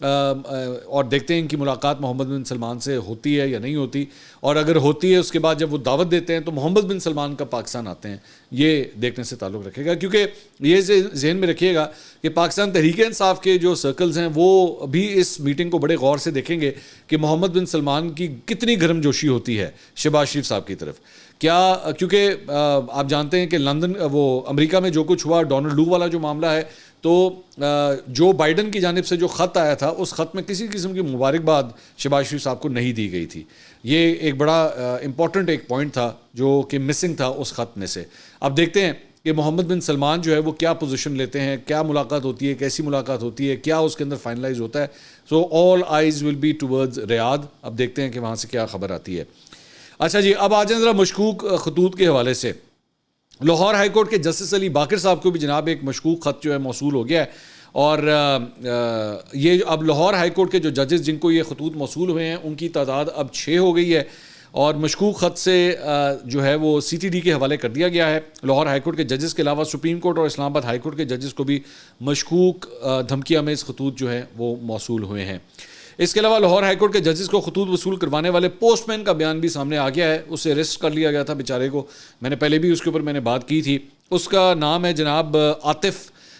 اور دیکھتے ہیں ان کی ملاقات محمد بن سلمان سے ہوتی ہے یا نہیں ہوتی, اور اگر ہوتی ہے اس کے بعد جب وہ دعوت دیتے ہیں تو محمد بن سلمان کا پاکستان آتے ہیں, یہ دیکھنے سے تعلق رکھے گا. کیونکہ یہ ذہن میں رکھیے گا کہ پاکستان تحریک انصاف کے جو سرکلز ہیں وہ بھی اس میٹنگ کو بڑے غور سے دیکھیں گے کہ محمد بن سلمان کی کتنی گرم جوشی ہوتی ہے شہباز شریف صاحب کی طرف. کیونکہ آپ جانتے ہیں کہ لندن وہ امریکہ میں جو کچھ ہوا, ڈونلڈ لو والا جو معاملہ ہے, تو جو بائیڈن کی جانب سے جو خط آیا تھا اس خط میں کسی قسم کی مبارکباد شہباز شریف صاحب کو نہیں دی گئی تھی. یہ ایک بڑا امپورٹنٹ ایک پوائنٹ تھا جو کہ مسنگ تھا اس خط میں سے. اب دیکھتے ہیں کہ محمد بن سلمان جو ہے وہ کیا پوزیشن لیتے ہیں, کیا ملاقات ہوتی ہے, کیسی ملاقات ہوتی ہے, کیا اس کے اندر فائنلائز ہوتا ہے. سو آل آئیز ول بی ٹورڈز ریاض. اب دیکھتے ہیں کہ وہاں سے کیا خبر آتی ہے. اچھا جی, اب آ جائیں ذرا مشکوک خطوط کے حوالے سے. لاہور ہائی کورٹ کے جسٹس علی باقر صاحب کو بھی جناب ایک مشکوک خط جو ہے موصول ہو گیا ہے, اور یہ اب لاہور ہائی کورٹ کے جو ججز جن کو یہ خطوط موصول ہوئے ہیں ان کی تعداد اب 6 ہو گئی ہے, اور مشکوک خط سے جو ہے وہ سی ٹی ڈی کے حوالے کر دیا گیا ہے. لاہور ہائی کورٹ کے ججز کے علاوہ سپریم کورٹ اور اسلام آباد ہائی کورٹ کے ججز کو بھی مشکوک دھمکی آمیز خطوط جو ہیں وہ موصول ہوئے ہیں. اس کے علاوہ لاہور ہائی کورٹ کے ججز کو خطوط وصول کروانے والے پوسٹ مین کا بیان بھی سامنے آ گیا ہے. اسے اریسٹ کر لیا گیا تھا بیچارے کو, میں نے پہلے بھی اس کے اوپر میں نے بات کی تھی. اس کا نام ہے جناب عاطف,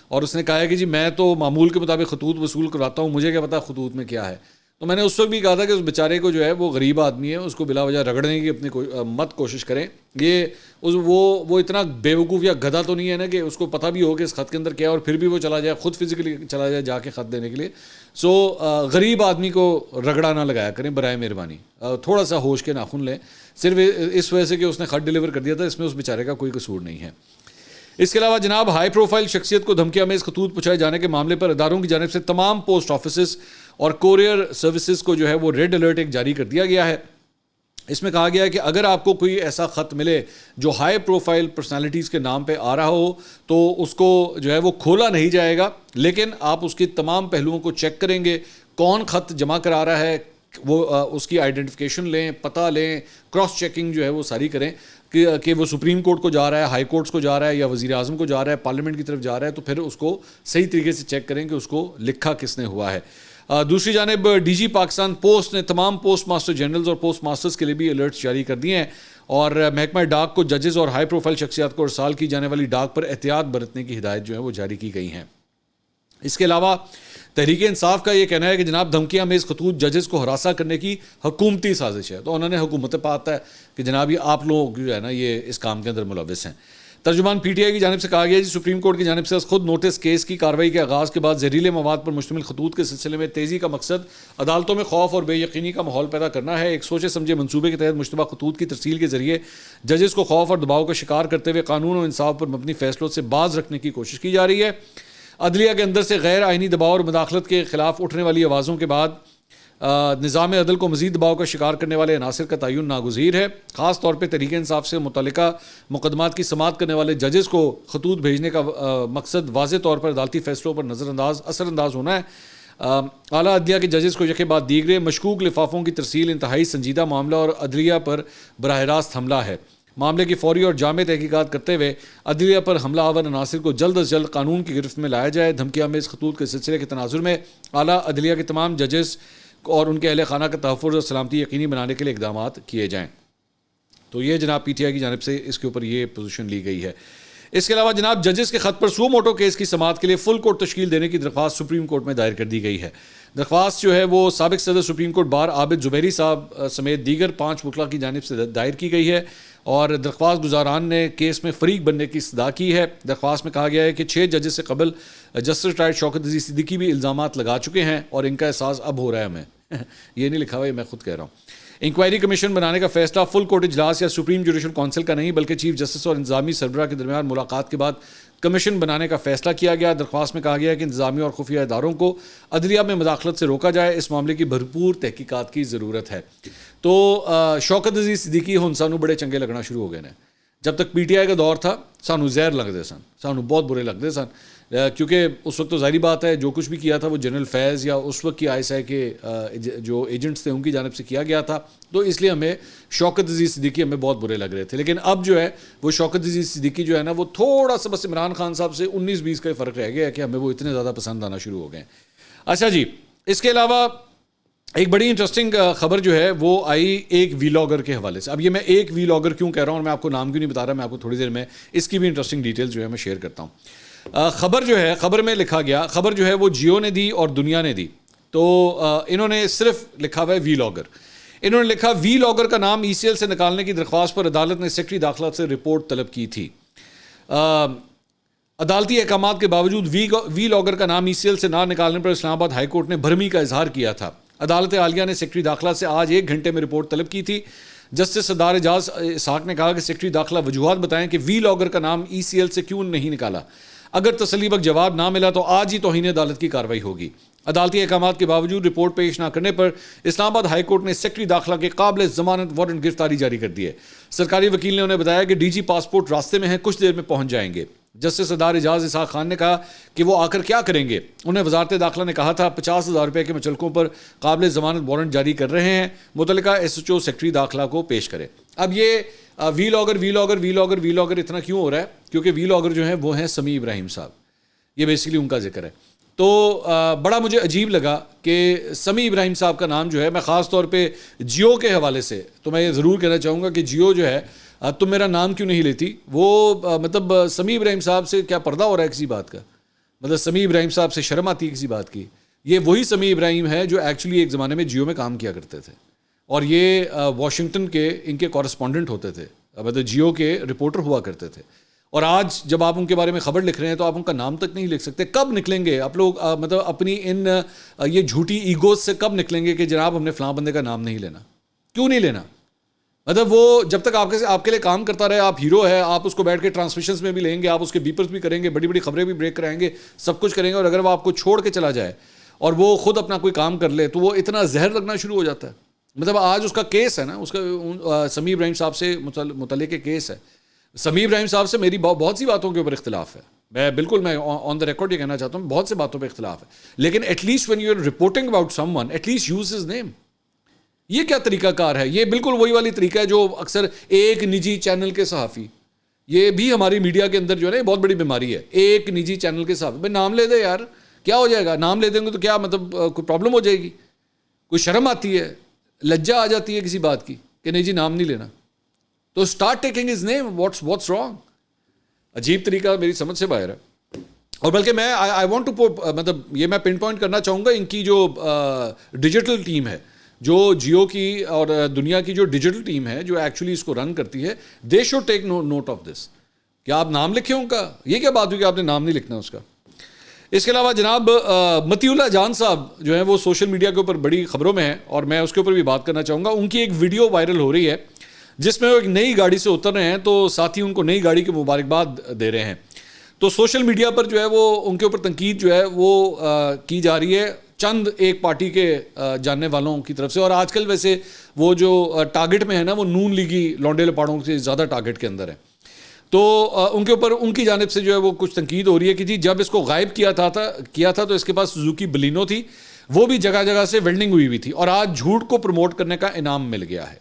اور اس نے کہا ہے کہ جی میں تو معمول کے مطابق خطوط وصول کرواتا ہوں, مجھے کیا پتا خطوط میں کیا ہے. تو میں نے اس وقت بھی کہا تھا کہ اس بیچارے کو جو ہے وہ غریب آدمی ہے, اس کو بلا وجہ رگڑنے کی اپنی مت کوشش کریں. یہ وہ اتنا بیوقوف یا گدھا تو نہیں ہے نا کہ اس کو پتہ بھی ہو کہ اس خط کے اندر کیا ہے اور پھر بھی وہ چلا جائے, خود فزیکلی چلا جائے جا کے خط دینے کے لیے. سو غریب آدمی کو رگڑا نہ لگایا کریں برائے مہربانی, تھوڑا سا ہوش کے ناخن لیں. صرف اس وجہ سے کہ اس نے خط ڈیلیور کر دیا تھا, اس میں اس بیچارے کا کوئی قصور نہیں ہے. اس کے علاوہ جناب ہائی پروفائل شخصیت کو دھمکی آمیز خطوط پہنچائے جانے کے معاملے پر اداروں کی جانب سے تمام پوسٹ آفیسز اور کوریئر سروسز کو جو ہے وہ ریڈ الرٹ ایک جاری کر دیا گیا ہے. اس میں کہا گیا ہے کہ اگر آپ کو کوئی ایسا خط ملے جو ہائی پروفائل پرسنالٹیز کے نام پہ آ رہا ہو تو اس کو جو ہے وہ کھولا نہیں جائے گا, لیکن آپ اس کی تمام پہلوؤں کو چیک کریں گے. کون خط جمع کرا رہا ہے وہ اس کی آئیڈینٹیفیکیشن لیں, پتہ لیں, کراس چیکنگ جو ہے وہ ساری کریں کہ وہ سپریم کورٹ کو جا رہا ہے, ہائی کورٹس کو جا رہا ہے, یا وزیر اعظم کو جا رہا ہے, پارلیمنٹ کی طرف جا رہا ہے, تو پھر اس کو صحیح طریقے سے چیک کریں کہ اس کو لکھا کس نے ہوا ہے. دوسری جانب ڈی جی پاکستان پوسٹ نے تمام پوسٹ ماسٹر جنرلز اور پوسٹ ماسٹرز کے لیے بھی الرٹس جاری کر دیے ہیں, اور محکمہ ڈاک کو ججز اور ہائی پروفائل شخصیات کو ارسال کی جانے والی ڈاک پر احتیاط برتنے کی ہدایت جو ہے وہ جاری کی گئی ہیں. اس کے علاوہ تحریک انصاف کا یہ کہنا ہے کہ جناب دھمکیاں آمیز خطوط ججز کو ہراساں کرنے کی حکومتی سازش ہے. تو انہوں نے حکومت پہ آتا ہے کہ جناب یہ آپ لوگ جو ہے نا یہ اس کام کے اندر ملوث ہیں. ترجمان پی ٹی آئی کی جانب سے کہا گیا جی سپریم کورٹ کی جانب سے خود نوٹس کیس کی کارروائی کے آغاز کے بعد زہریلے مواد پر مشتمل خطوط کے سلسلے میں تیزی کا مقصد عدالتوں میں خوف اور بے یقینی کا ماحول پیدا کرنا ہے. ایک سوچے سمجھے منصوبے کے تحت مشتبہ خطوط کی ترسیل کے ذریعے ججز کو خوف اور دباؤ کا شکار کرتے ہوئے قانون و انصاف پر مبنی فیصلوں سے باز رکھنے کی کوشش کی جا رہی ہے. عدلیہ کے اندر سے غیر آئینی دباؤ اور مداخلت کے خلاف اٹھنے والی آوازوں کے بعد نظام عدل کو مزید دباؤ کا شکار کرنے والے عناصر کا تعین ناگزیر ہے. خاص طور پہ تحریک انصاف سے متعلقہ مقدمات کی سماعت کرنے والے ججز کو خطوط بھیجنے کا مقصد واضح طور پر عدالتی فیصلوں پر اثر انداز ہونا ہے. اعلیٰ عدلیہ کے ججز کو یکے بعد دیگرے مشکوک لفافوں کی ترسیل انتہائی سنجیدہ معاملہ اور عدلیہ پر براہ راست حملہ ہے. معاملے کی فوری اور جامع تحقیقات کرتے ہوئے عدلیہ پر حملہ آور عناصر کو جلد از جلد قانون کی گرفت میں لایا جائے. دھمکی آمیز خطوط کے سلسلے کے تناظر میں اعلیٰ عدلیہ کے تمام ججز اور ان کے اہل خانہ کا تحفظ اور سلامتی یقینی بنانے کے لیے اقدامات کیے جائیں. تو یہ جناب پی ٹی آئی کی جانب سے اس کے اوپر یہ پوزیشن لی گئی ہے. اس کے علاوہ جناب ججز کے خط پر سو موٹو کیس کی سماعت کے لیے فل کورٹ تشکیل دینے کی درخواست سپریم کورٹ میں دائر کر دی گئی ہے. درخواست جو ہے وہ سابق صدر سپریم کورٹ بار عابد زبیری صاحب سمیت دیگر 5 وکلاء کی جانب سے دائر کی گئی ہے, اور درخواست گزاران نے کیس میں فریق بننے کی استدعا کی ہے. درخواست میں کہا گیا ہے کہ 6 ججز سے قبل جسٹس ریٹائرڈ شوکت عزیز صدیقی بھی الزامات لگا چکے ہیں اور ان کا احساس اب ہو رہا ہے ہمیں. یہ نہیں لکھا ہوا, یہ میں خود کہہ رہا ہوں. انکوائری کمیشن بنانے کا فیصلہ فل کورٹ اجلاس یا سپریم جوڈیشل کونسل کا نہیں بلکہ چیف جسٹس اور انتظامی سربراہ کے درمیان ملاقات کے بعد کمیشن بنانے کا فیصلہ کیا گیا. درخواست میں کہا گیا ہے کہ انتظامی اور خفیہ اداروں کو عدلیہ میں مداخلت سے روکا جائے. اس معاملے کی بھرپور تحقیقات کی ضرورت ہے. تو شوکت عزیز صدیقی ہن سانو بڑے چنگے لگنا شروع ہو گئے ہیں. جب تک پی ٹی آئی کا دور تھا سانو زہر لگتے سن, سانو بہت برے لگتے سن, کیونکہ اس وقت تو ظاہری بات ہے جو کچھ بھی کیا تھا وہ جنرل فیض یا اس وقت کی آئی کے جو ایجنٹس تھے ان کی جانب سے کیا گیا تھا. تو اس لیے ہمیں شوکت عزیز صدیقی ہمیں بہت برے لگ رہے تھے. لیکن اب جو ہے وہ شوکت عزیز صدیقی جو ہے نا وہ تھوڑا سا بس عمران خان صاحب سے 19-20 کا فرق رہ گیا ہے کہ ہمیں وہ اتنے زیادہ پسند آنا شروع ہو گئے ہیں. اچھا جی, اس کے علاوہ ایک بڑی انٹرسٹنگ خبر جو ہے وہ آئی ایک ویلاگر کے حوالے سے. اب یہ میں ایک ویلاگر کیوں کہہ رہا ہوں اور میں آپ کو نام کیوں نہیں بتا رہا, میں آپ کو تھوڑی دیر میں اس کی بھی انٹرسٹنگ ڈیٹیل جو ہے میں شیئر کرتا ہوں. خبر جو ہے, خبر میں لکھا گیا, خبر جو ہے وہ جیو نے دی اور دنیا نے دی. تو انہوں نے صرف لکھا ہوا ہے ویلاگر. انہوں نے لکھا وی لاگر کا نام ای سی ایل سے نکالنے کی درخواست پر عدالت نے سیکرٹری داخلہ سے رپورٹ طلب کی تھی. عدالتی احکامات کے باوجود وی لاگر کا نام ای سی ایل سے نہ نکالنے پر اسلام آباد ہائی کورٹ نے بھرمی کا اظہار کیا تھا. عدالت عالیہ نے سیکرٹری داخلہ سے آج 1 گھنٹے میں رپورٹ طلب کی تھی. جسٹس سردار اعجاز اسحاق نے کہا کہ سیکرٹری داخلہ وجوہات بتائیں کہ وی لاگر کا نام ای سی ایل سے کیوں نہیں نکالا. اگر تسلی بخش جواب نہ ملا تو آج ہی توہین عدالت کی کارروائی ہوگی. عدالتی احکامات کے باوجود رپورٹ پیش نہ کرنے پر اسلام آباد ہائی کورٹ نے سیکرٹری داخلہ کے قابل ضمانت وارنٹ گرفتاری جاری کر دی ہے. سرکاری وکیل نے انہیں بتایا کہ ڈی جی پاسپورٹ راستے میں ہیں, کچھ دیر میں پہنچ جائیں گے. جسٹس سردار اعجاز اسحاق خان نے کہا کہ وہ آ کر کیا کریں گے. انہیں وزارت داخلہ نے کہا تھا 50,000 روپے کے مچلکوں پر قابل ضمانت وارنٹ جاری کر رہے ہیں, متعلقہ ایس ایچ او سیکرٹری داخلہ کو پیش کرے. اب یہ وی لاگر اتنا کیوں ہو رہا ہے؟ کیونکہ وی لاگر جو ہیں وہ ہیں سمیع ابراہیم صاحب. یہ بیسیکلی ان کا ذکر ہے. تو بڑا مجھے عجیب لگا کہ سمیع ابراہیم صاحب کا نام جو ہے, میں خاص طور پہ جیو کے حوالے سے تو میں یہ ضرور کہنا چاہوں گا کہ جیو جو ہے تم میرا نام کیوں نہیں لیتی. وہ مطلب سمیع ابراہیم صاحب سے کیا پردہ ہو رہا ہے کسی بات کا؟ مطلب سمیع ابراہیم صاحب سے شرم آتی ہے کسی بات کی؟ یہ وہی سمیع ابراہیم ہے جو ایکچولی ایک زمانے میں جیو میں کام کیا کرتے تھے اور یہ واشنگٹن کے ان کے کورسپونڈنٹ ہوتے تھے, مطلب جیو کے رپورٹر ہوا کرتے تھے. اور آج جب آپ ان کے بارے میں خبر لکھ رہے ہیں تو آپ ان کا نام تک نہیں لکھ سکتے. کب نکلیں گے آپ لوگ مطلب اپنی ان یہ جھوٹی ایگوز سے کب نکلیں گے کہ جناب ہم نے فلاں بندے کا نام نہیں لینا؟ کیوں نہیں لینا؟ مطلب وہ جب تک آپ کے لیے کام کرتا رہے, آپ ہیرو ہے, آپ اس کو بیٹھ کے ٹرانسمیشنز میں بھی لیں گے, آپ اس کے بیپرز بھی کریں گے, بڑی بڑی خبریں بھی بریک کرائیں گے, سب کچھ کریں گے. اور اگر وہ آپ کو چھوڑ کے چلا جائے اور وہ خود اپنا کوئی کام کر لے تو وہ اتنا زہر لگنا شروع ہو جاتا ہے. مطلب آج اس کا کیس ہے نا, اس کا سمیع ابراہیم صاحب سے متعلق کیس ہے. سمیع ابراہیم صاحب سے میری بہت سی باتوں کے اوپر اختلاف ہے, میں آن دا ریکارڈ یہ کہنا چاہتا ہوں, بہت سے باتوں پہ اختلاف ہے, لیکن at least when you are reporting about someone at least uses his name. یہ کیا طریقہ کار ہے؟ یہ بالکل وہی والی طریقہ ہے جو اکثر ایک نجی چینل کے صحافی, یہ بھی ہماری میڈیا کے اندر جو ہے نا بہت بڑی بیماری ہے. ایک نجی چینل کے صحافی, بھائی نام لے دے یار, کیا ہو جائے گا؟ نام لے دیں گے تو کیا مطلب کوئی پرابلم ہو جائے گی؟ کوئی شرم آتی ہے, لجہ آ جاتی ہے کسی بات کی کہ نہیں جی نام نہیں لینا, تو start taking his name. What's wrong? عجیب طریقہ میری سمجھ سے باہر ہے. اور بلکہ میں آئی وانٹ ٹو مطلب یہ میں پن پوائنٹ کرنا چاہوں گا ان کی جو ڈیجیٹل ٹیم ہے, جو جیو کی اور دنیا کی جو ڈیجیٹل ٹیم ہے جو ایکچولی اس کو رن کرتی ہے, they should take note of this. کیا آپ نام لکھیں ان کا؟ یہ کیا بات ہوئی کہ آپ نے نام نہیں لکھنا اس کا؟ اس کے علاوہ جناب متی اللہ جان صاحب جو ہیں وہ سوشل میڈیا کے اوپر بڑی خبروں میں ہیں اور میں اس کے اوپر بھی بات کرنا چاہوں گا. ان کی ایک ویڈیو وائرل ہو رہی ہے جس میں وہ ایک نئی گاڑی سے اتر رہے ہیں, تو ساتھی ان کو نئی گاڑی کی مبارکباد دے رہے ہیں. تو سوشل میڈیا پر جو ہے وہ ان کے اوپر تنقید جو ہے وہ کی جا رہی ہے چند ایک پارٹی کے جاننے والوں کی طرف سے. اور آج کل ویسے وہ جو ٹارگٹ میں ہے نا وہ نون لیگی لونڈے لپاڑوں سے زیادہ ٹارگٹ کے اندر ہے. تو ان کے اوپر ان کی جانب سے جو ہے وہ کچھ تنقید ہو رہی ہے کہ جی جب اس کو غائب کیا تھا تو اس کے پاس سوزوکی بلینو تھی, وہ بھی جگہ جگہ سے ویلڈنگ ہوئی تھی, اور آج جھوٹ کو پروموٹ کرنے کا انعام مل گیا ہے.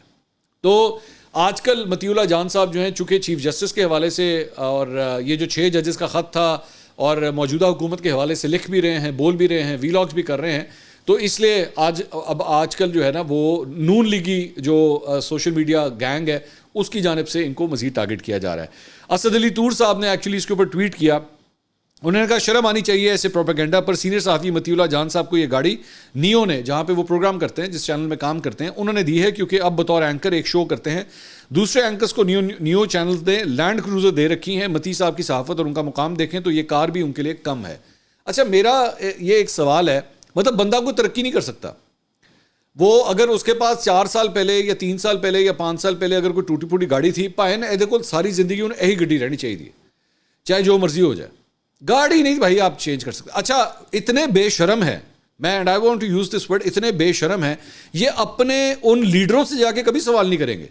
تو آج کل متی اللہ جان صاحب جو ہیں چونکہ چیف جسٹس کے حوالے سے اور یہ جو 6 ججز کا خط تھا اور موجودہ حکومت کے حوالے سے لکھ بھی رہے ہیں, بول بھی رہے ہیں, ویلاگز بھی کر رہے ہیں, تو اس لیے آج کل جو ہے نا وہ نون لیگی جو سوشل میڈیا گینگ ہے اس کی جانب سے ان کو مزید ٹارگٹ کیا جا رہا ہے. اسد علی طور صاحب نے ایکچولی اس کے اوپر ٹویٹ کیا, انہوں نے کہا شرم آنی چاہیے ایسے پروپیگنڈا پر. سینئر صحافی متی اللہ جان صاحب کو یہ گاڑی نیو نے, جہاں پہ وہ پروگرام کرتے ہیں, جس چینل میں کام کرتے ہیں, انہوں نے دی ہے کیونکہ اب بطور اینکر ایک شو کرتے ہیں, دوسرے اینکرز کو نیو چینلز دیں. لینڈ کروزر دے رکھی ہیں. متی صاحب کی صحافت اور ان کا مقام دیکھیں تو یہ کار بھی ان کے لیے کم ہے. اچھا میرا یہ ایک سوال ہے, مطلب بندہ کوئی ترقی نہیں کر سکتا. وہ اگر اس کے پاس 4 سال پہلے یا 3 سال پہلے یا 5 سال پہلے اگر کوئی ٹوٹی پھوٹی گاڑی تھی, پائے نا ایدے کو ساری زندگی انہیں یہی گڈی رہنی چاہیے تھی, چاہے جو مرضی ہو جائے, گاڑی نہیں بھائی آپ چینج کر سکتے. اچھا اتنے بے شرم ہے, میں and I want to use this word, اتنے بے شرم ہے یہ اپنے ان لیڈروں سے جا کے کبھی سوال نہیں کریں گے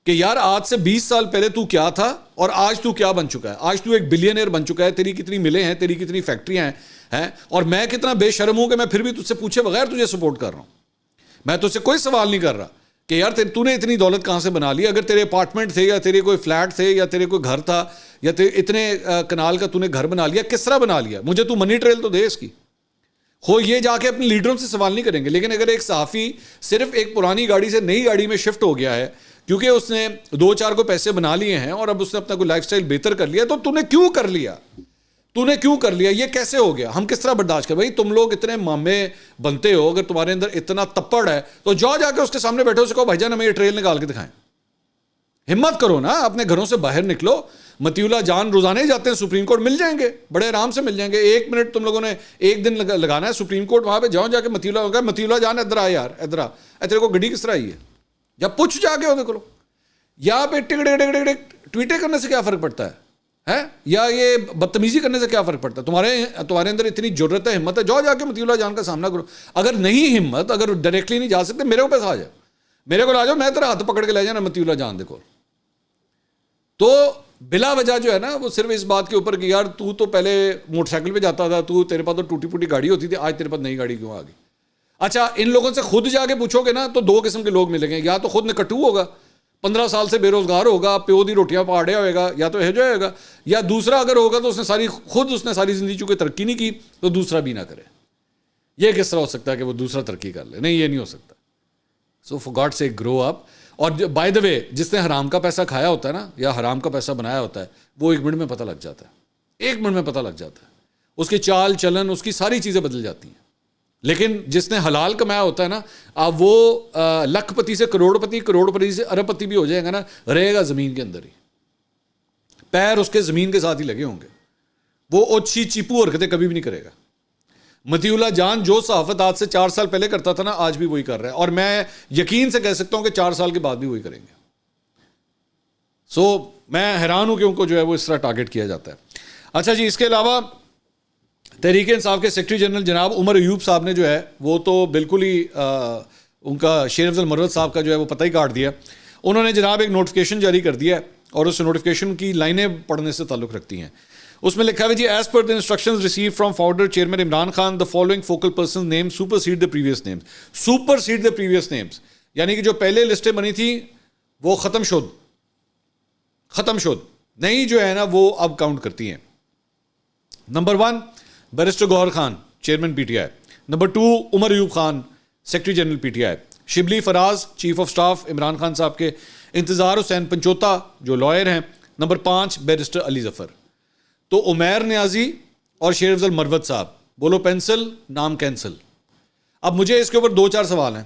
کہ یار آج سے 20 سال پہلے تو کیا تھا اور آج تو کیا بن چکا ہے. آج تو ایک بلینئر بن چکا ہے, تیری کتنی ملیں ہیں, تیری کتنی فیکٹریاں ہیں, اور میں کتنا بے شرم ہوں کہ میں پھر بھی تجھ سے پوچھے بغیر تجھے سپورٹ کر رہا ہوں. میں تجھ سے کوئی سوال نہیں کر رہا کہ یار تو نے اتنی دولت کہاں سے بنا لی. اگر تیرے اپارٹمنٹ تھے یا تیرے کوئی فلیٹ تھے یا تیرے کوئی گھر تھا یا اتنے کنال کا تو نے گھر بنا لیا, کس طرح بنا لیا؟ مجھے تو منی ٹریل تو دے اس کی. ہو یہ جا کے اپنے لیڈروں سے سوال نہیں کریں گے. لیکن اگر ایک صحافی صرف ایک پرانی گاڑی سے نئی گاڑی میں شفٹ ہو گیا ہے کیونکہ اس نے 2-4 کو پیسے بنا لیے ہیں اور اب اس نے اپنا کوئی لائف سٹائل بہتر کر لیا, تو نے کیوں کر لیا, یہ کیسے ہو گیا, ہم کس طرح برداشت کریں؟ بھائی تم لوگ اتنے مامے بنتے ہو, اگر تمہارے اندر اتنا تپڑ ہے تو جا کے اس کے سامنے بیٹھو, اسے کہو بھائی جان ہمیں یہ ٹریل نکال کے دکھائیں. ہمت کرو نا, اپنے گھروں سے باہر نکلو. مطیع اللہ جان روزانہ ہی جاتے ہیں سپریم کورٹ, مل جائیں گے, بڑے آرام سے مل جائیں گے. 1 منٹ تم لوگوں نے ایک دن لگانا ہے سپریم کورٹ, وہاں پہ جاؤ, جا کے مطیع اللہ مطیع اللہ جان ادھر آ یار, ادھر آ, تیرے کو گڈی کس طرح آئی ہے, یا پوچھ جا کے ہو دیکھو. یا پہ ٹویٹیں کرنے سے کیا فرق پڑتا ہے, یا یہ بدتمیزی کرنے سے کیا فرق پڑتا ہے؟ تمہارے اندر اتنی ضرورت ہے, ہمت ہے, جاؤ جا کے مطیع اللہ جان کا سامنا کرو. اگر نہیں ہمت, اگر ڈائریکٹلی نہیں جا سکتے, میرے کو پیسہ آ جائے, میرے کو آ جاؤ, میں تیرا ہاتھ پکڑ کے لے جانا مطیع اللہ جان دیکھو. تو بلا وجہ جو ہے نا وہ صرف اس بات کے اوپر کہ یار تو پہلے موٹر سائیکل پہ جاتا تھا, تیرے پاس تو ٹوٹی پوٹی گاڑی ہوتی تھی, آج تیرے پاس نئی گاڑی کیوں آ گئی؟ اچھا ان لوگوں سے خود جا کے پوچھو گے نا تو 2 قسم کے لوگ ملیں گے. یا تو خود نکٹو ہوگا, 15 سال سے بے روزگار ہوگا, پیو دی روٹیاں پاڑیا ہوئے گا, یا تو ہے جو ہوئے گا. یا دوسرا اگر ہوگا تو اس نے ساری زندگی چونکہ ترقی نہیں کی تو دوسرا بھی نہ کرے. یہ کس طرح ہو سکتا ہے کہ وہ دوسرا ترقی کر لے؟ نہیں, یہ نہیں ہو سکتا. سو فار گاڈ سیک گرو اپ. اور بائی دا وے جس نے حرام کا پیسہ کھایا ہوتا ہے نا, یا حرام کا پیسہ بنایا ہوتا ہے, وہ 1 منٹ میں پتہ لگ جاتا ہے, 1 منٹ میں پتہ لگ جاتا ہے. اس کی چال چلن, اس کی ساری چیزیں بدل جاتی ہیں. لیکن جس نے حلال کمایا ہوتا ہے نا, اب وہ لکھ پتی سے کروڑ پتی سے ارب پتی بھی ہو جائے گا نا, رہے گا زمین کے اندر ہی, پیر اس کے زمین کے ساتھ ہی لگے ہوں گے. وہ اوچھی چیپو حرکتیں کبھی بھی نہیں کرے گا. مطیع اللہ جان جو صحافت آج سے 4 سال پہلے کرتا تھا نا, آج بھی وہی کر رہا ہے, اور میں یقین سے کہہ سکتا ہوں کہ 4 سال کے بعد بھی وہی کریں گے. سو میں حیران ہوں کہ ان کو جو ہے وہ اس طرح ٹارگٹ کیا جاتا ہے. اچھا جی, اس کے علاوہ تحریک انصاف کے سیکرٹری جنرل جناب عمر ایوب صاحب نے جو ہے وہ تو بالکل ہی ان کا شیر افضل مروت صاحب کا جو ہے وہ پتہ ہی کاٹ دیا. انہوں نے جناب ایک نوٹیفیکیشن جاری کر دیا ہے, اور اس نوٹیفیکیشن کی لائنیں پڑھنے سے تعلق رکھتی ہیں. اس میں لکھا ہے جی, as per the instructions receive from founder chairman Imran Khan, the following focal persons name supersede the previous names. Supersede the previous names یعنی کہ جو پہلے لسٹیں بنی تھیں وہ ختم شد نہیں جو ہے نا وہ اب کاؤنٹ کرتی ہیں. Number 1 barrister Gohar Khan chairman P T I. Number 2 Omar Ayub Khan secretary general P T I. Shibli Faraz chief of staff Imran Khan sahab کے. انتظار حسین پنچوتا جو لائر ہیں. Number 5 barrister Ali Zafar. تو عمیر نیازی اور شیر افضل مروت صاحب, بولو پینسل نام کینسل. اب مجھے اس کے اوپر 2-4 سوال ہیں.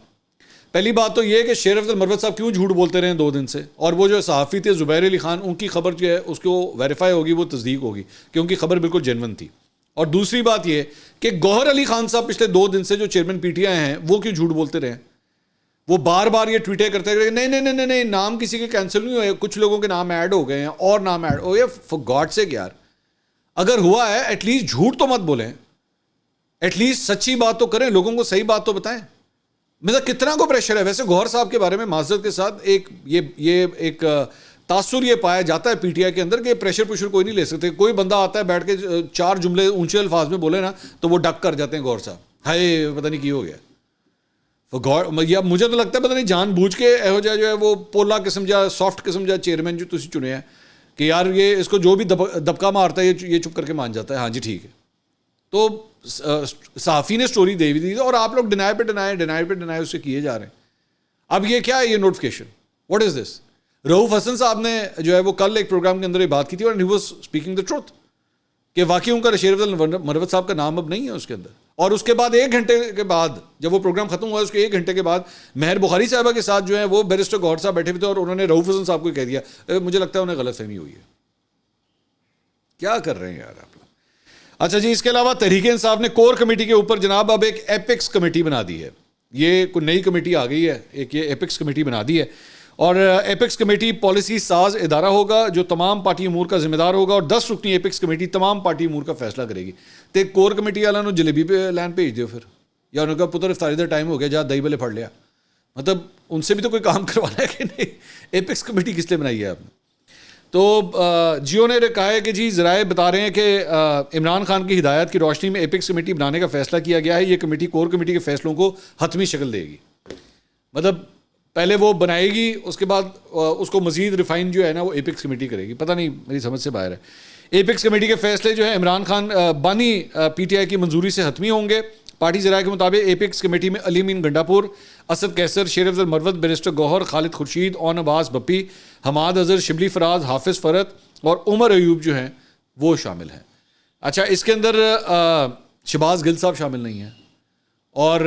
پہلی بات تو یہ کہ شیر افضل مروت صاحب کیوں جھوٹ بولتے رہے 2 دن سے, اور وہ جو صحافی تھے زبیر علی خان, ان کی خبر جو ہے اس کو ویریفائی ہوگی, وہ تصدیق ہوگی کہ ان کی خبر بالکل جینون تھی. اور دوسری بات یہ کہ گوہر علی خان صاحب پچھلے 2 دن سے جو چیئرمین پی ٹی آئی ہیں وہ کیوں جھوٹ بولتے رہے. وہ بار بار یہ ٹویٹیں کرتے رہے نہیں نام کسی کے کینسل نہیں ہوئے, کچھ لوگوں کے نام ایڈ ہو گئے ہیں اور نام ایڈ ہو گئے. فار گاڈ سے یار اگر ہوا ہے ایٹ لیسٹ جھوٹ تو مت بولیں, ایٹ لیسٹ سچی بات تو کریں, لوگوں کو صحیح بات تو بتائیں. مطلب کتنا کو پریشر ہے. ویسے گوہر صاحب کے بارے میں معذرت کے ساتھ ایک تاثر یہ پایا جاتا ہے پی ٹی آئی کے اندر کہ پریشر کوئی نہیں لے سکتے. کوئی بندہ آتا ہے بیٹھ کے 4 جملے اونچے الفاظ میں بولے نا تو وہ ڈک کر جاتے ہیں گوہر صاحب, ہائے پتہ نہیں کی ہو گیا. یا مجھے تو لگتا ہے پتہ نہیں جان بوجھ کے ایہو جا جو ہے وہ پولا قسم جا سافٹ قسم جا چیئرمین جو تسی چنے ہیں کہ یار یہ اس کو جو بھی دبکا مارتا ہے یہ چپ کر کے مان جاتا ہے, ہاں جی ٹھیک ہے. تو صحافی نے سٹوری دے دی اور آپ لوگ ڈینائی پہ ڈینائی اس سے کیے جا رہے ہیں. اب یہ کیا ہے یہ نوٹیفیکیشن, واٹ از دس؟ رؤوف حسن صاحب نے جو ہے وہ کل ایک پروگرام کے اندر یہ بات کی تھی, اور he was speaking the truth کہ واقعی ان کا شیر افضل مروت صاحب کا نام اب نہیں ہے اس کے اندر. اور اس کے بعد 1 گھنٹے کے بعد جب وہ پروگرام ختم ہوا, اس کے 1 گھنٹے کے بعد مہر بخاری صاحبہ کے ساتھ جو ہے وہ بیرسٹر گوہر صاحب بیٹھے ہوئے تھے, اور انہوں نے رؤوف حسن صاحب کو کہہ دیا, مجھے لگتا ہے انہیں غلط فہمی ہوئی ہے. کیا کر رہے ہیں یار آپ لوگ. اچھا جی, اس کے علاوہ تحریک انصاف نے کور کمیٹی کے اوپر جناب اب ایک ایپکس کمیٹی بنا دی ہے. یہ کوئی نئی کمیٹی آ گئی ہے, ایک یہ ایپکس کمیٹی بنا دی ہے, اور ایپکس کمیٹی پالیسی ساز ادارہ ہوگا جو تمام پارٹی امور کا ذمہ دار ہوگا, اور 10 رکنی ایپکس کمیٹی تمام پارٹی امور کا فیصلہ کرے گی. تو ایک کور کمیٹی والوں نے جلیبی پہ لین بھیج دیو پھر, یا انہوں کا پتر افطاری دا ٹائم ہو گیا جا دہی بلے پھڑ لیا. مطلب ان سے بھی تو کوئی کام کروانا ہے کہ نہیں. ایپکس کمیٹی کس لیے بنائی ہے آپ نے؟ تو جیو نے کہا ہے کہ جی ذرائع بتا رہے ہیں کہ عمران خان کی ہدایت کی روشنی میں ایپکس کمیٹی بنانے کا فیصلہ کیا گیا ہے. یہ کمیٹی کور کمیٹی کے فیصلوں کو حتمی شکل دے گی. مطلب پہلے وہ بنائے گی, اس کے بعد اس کو مزید ریفائن جو ہے نا وہ ایپکس کمیٹی کرے گی. پتہ نہیں, میری سمجھ سے باہر ہے. ایپکس کمیٹی کے فیصلے جو ہے عمران خان بانی پی ٹی آئی کی منظوری سے حتمی ہوں گے. پارٹی ذرائع کے مطابق ایپیکس کمیٹی میں علی امین گنڈاپور، اسد کیسر، شیر افضل مروت، بیرسٹر گوہر، خالد خورشید، اون عباس بپی، حماد اظہر، شبلی فراز، حافظ فرت اور عمر ایوب جو ہیں وہ شامل ہیں. اچھا، اس کے اندر شہباز گل صاحب شامل نہیں ہیں، اور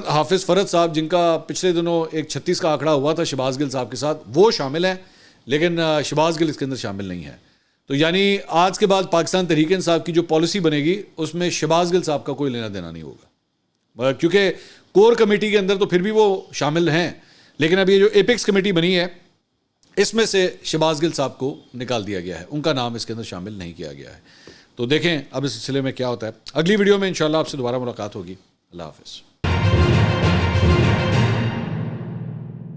حافظ فرت صاحب جن کا پچھلے دنوں ایک 36 کا آنکڑا ہوا تھا شہباز گل صاحب کے ساتھ، وہ شامل ہیں، لیکن شہباز گل اس کے اندر شامل نہیں ہے. تو یعنی آج کے بعد پاکستان تحریک انصاف کی جو پالیسی بنے گی اس میں شہباز گل صاحب کا کوئی لینا دینا نہیں ہوگا، کیونکہ کور کمیٹی کے اندر تو پھر بھی وہ شامل ہیں، لیکن اب یہ جو ایپیکس کمیٹی بنی ہے اس میں سے شہباز گل صاحب کو نکال دیا گیا ہے، ان کا نام اس کے اندر شامل نہیں کیا گیا ہے. تو دیکھیں اب اس سلسلے میں کیا ہوتا ہے. اگلی ویڈیو میں انشاءاللہ آپ سے دوبارہ ملاقات ہوگی. اللہ حافظ.